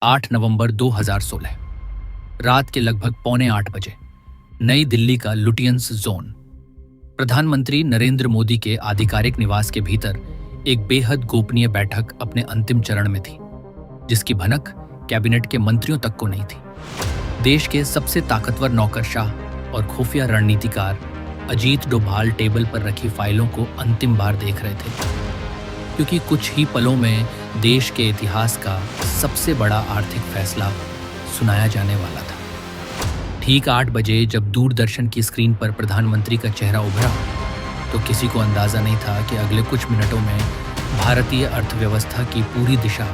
8 नवंबर 2016 रात के लगभग 7:45 बजे नई दिल्ली का लुटियंस जोन। प्रधानमंत्री नरेंद्र मोदी के आधिकारिक निवास के भीतर एक बेहद गोपनीय बैठक अपने अंतिम चरण में थी, जिसकी भनक कैबिनेट के मंत्रियों तक को नहीं थी। देश के सबसे ताकतवर नौकरशाह और खुफिया रणनीतिकार अजीत डोभाल टेबल पर रखी फाइलों को अंतिम बार देख रहे थे, क्योंकि कुछ ही पलों में देश के इतिहास का सबसे बड़ा आर्थिक फैसला सुनाया जाने वाला था। ठीक 8 बजे जब दूरदर्शन की स्क्रीन पर प्रधानमंत्री का चेहरा उभरा, तो किसी को अंदाजा नहीं था कि अगले कुछ मिनटों में भारतीय अर्थव्यवस्था की पूरी दिशा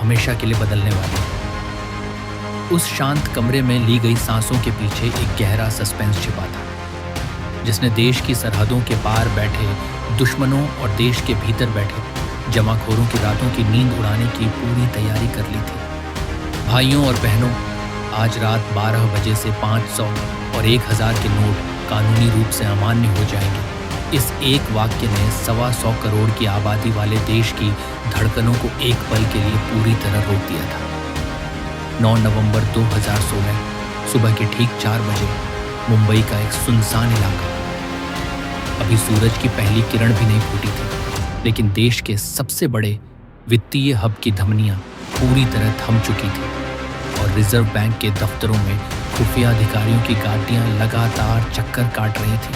हमेशा के लिए बदलने वाली है। उस शांत कमरे में ली गई सांसों के पीछे एक गहरा सस्पेंस छिपा था, जिसने देश की सरहदों के पार बैठे दुश्मनों और देश के भीतर बैठे जमाखोरों की रातों की नींद उड़ाने की पूरी तैयारी कर ली थी। भाइयों और बहनों, आज रात 12 बजे से 500 और 1000 के नोट कानूनी रूप से अमान्य हो जाएंगे। इस एक वाक्य ने 125 करोड़ की आबादी वाले देश की धड़कनों को एक पल के लिए पूरी तरह रोक दिया था। 9 नवंबर 2016 सुबह के ठीक 4 बजे मुंबई का एक सुनसान इलाका, अभी सूरज की पहली किरण भी नहीं फूटी थी, लेकिन देश के सबसे बड़े वित्तीय हब की धमनियां पूरी तरह थम चुकी थी और रिजर्व बैंक के दफ्तरों में खुफिया अधिकारियों की गाड़ियां लगातार चक्कर काट रही थी।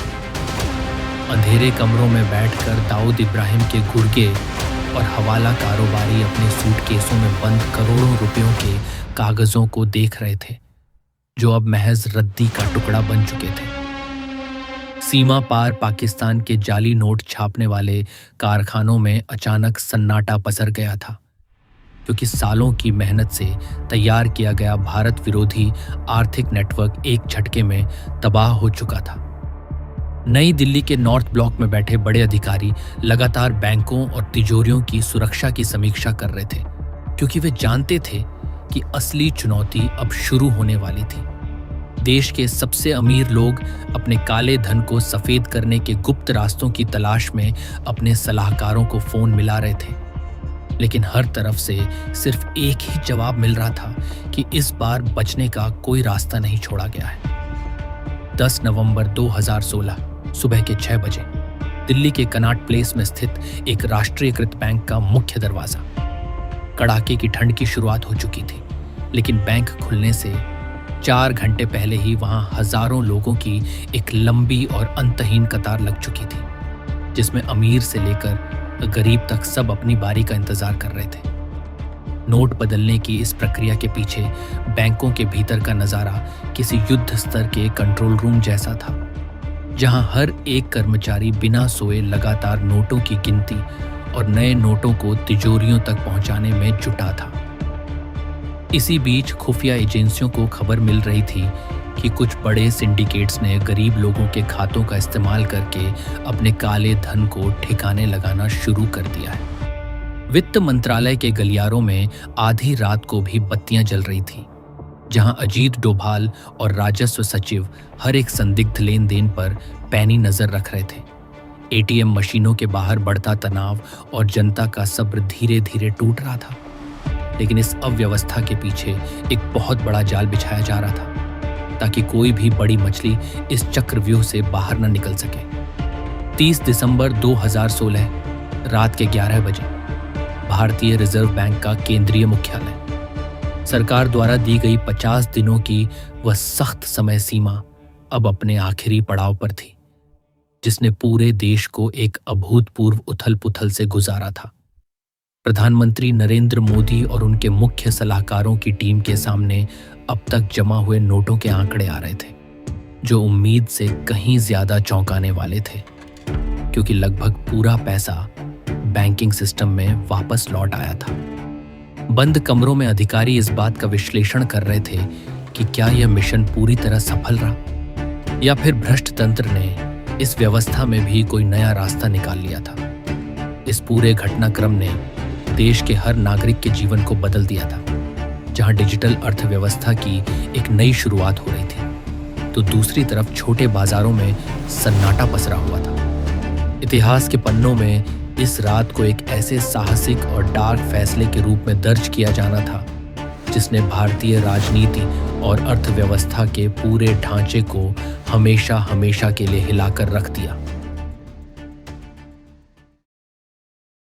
अंधेरे कमरों में बैठकर दाऊद इब्राहिम के गुर्गे और हवाला कारोबारी अपने सूटकेसों में बंद करोड़ों रुपयों के कागजों को देख रहे थे, जो अब महज रद्दी का टुकड़ा बन चुके थे। सीमा पार पाकिस्तान के जाली नोट छापने वाले कारखानों में अचानक सन्नाटा पसर गया था, क्योंकि सालों की मेहनत से तैयार किया गया भारत विरोधी आर्थिक नेटवर्क एक झटके में तबाह हो चुका था। नई दिल्ली के नॉर्थ ब्लॉक में बैठे बड़े अधिकारी लगातार बैंकों और तिजोरियों की सुरक्षा की समीक्षा कर रहे थे, क्योंकि वे जानते थे कि असली चुनौती अब शुरू होने वाली थी। देश के सबसे अमीर लोग अपने काले धन को सफेद करने के गुप्त रास्तों की तलाश में अपने सलाहकारों को फोन मिला रहे थे, लेकिन हर तरफ से सिर्फ एक ही जवाब मिल रहा था कि इस बार बचने का कोई रास्ता नहीं छोड़ा गया है। 10 नवंबर 2016 सुबह के 6 बजे दिल्ली के कनॉट प्लेस में स्थित एक राष्ट्रीयकृत बैंक का मुख्य दरवाजा, कड़ाके की ठंड की शुरुआत हो चुकी थी, लेकिन बैंक खुलने से 4 घंटे पहले ही वहां हजारों लोगों की एक लंबी और अंतहीन कतार लग चुकी थी, जिसमें अमीर से लेकर गरीब तक सब अपनी बारी का इंतजार कर रहे थे। नोट बदलने की इस प्रक्रिया के पीछे बैंकों के भीतर का नजारा किसी युद्ध स्तर के कंट्रोल रूम जैसा था, जहां हर एक कर्मचारी बिना सोए लगातार नोटों की गिनती और नए नोटों को तिजोरियों तक पहुंचाने में जुटा था। इसी बीच खुफिया एजेंसियों को खबर मिल रही थी कि कुछ बड़े सिंडिकेट्स ने गरीब लोगों के खातों का इस्तेमाल करके अपने काले धन को ठिकाने लगाना शुरू कर दिया है। वित्त मंत्रालय के गलियारों में आधी रात को भी बत्तियां जल रही थीं, जहां अजीत डोभाल और राजस्व सचिव हर एक संदिग्ध लेन देन पर पैनी नजर रख रहे थे। एटीएम मशीनों के बाहर बढ़ता तनाव और जनता का सब्र धीरे धीरे टूट रहा था, लेकिन इस अव्यवस्था के पीछे एक बहुत बड़ा जाल बिछाया जा रहा था, ताकि कोई भी बड़ी मछली इस चक्रव्यूह से बाहर न निकल सके। 30 दिसंबर 2016 रात के 11 बजे भारतीय रिजर्व बैंक का केंद्रीय मुख्यालय, सरकार द्वारा दी गई 50 दिनों की वह सख्त समय सीमा अब अपने आखिरी पड़ाव पर थी, जिसने पूरे देश को एक अभूतपूर्व उथल पुथल से गुजारा था। प्रधानमंत्री नरेंद्र मोदी और उनके मुख्य सलाहकारों की टीम के सामने अब तक जमा हुए नोटों के आंकड़े आ रहे थे, जो उम्मीद से कहीं ज्यादा चौंकाने वाले थे, क्योंकि लगभग पूरा पैसा बैंकिंग सिस्टम में वापस लौट आया था। बंद कमरों में अधिकारी इस बात का विश्लेषण कर रहे थे कि क्या यह मिशन पूरी तरह सफल रहा, या फिर भ्रष्ट तंत्र ने इस व्यवस्था में भी कोई नया रास्ता निकाल लिया था। इस पूरे घटनाक्रम ने देश के हर नागरिक के जीवन को बदल दिया था। जहां डिजिटल अर्थव्यवस्था की एक नई शुरुआत हो रही थी, तो दूसरी तरफ छोटे बाजारों में सन्नाटा पसरा हुआ था। इतिहास के पन्नों में इस रात को एक ऐसे साहसिक और डार्क फैसले के रूप में दर्ज किया जाना था जिसने भारतीय राजनीति और अर्थव्यवस्था के पूरे ढांचे को हमेशा हमेशा के लिए हिलाकर रख दिया।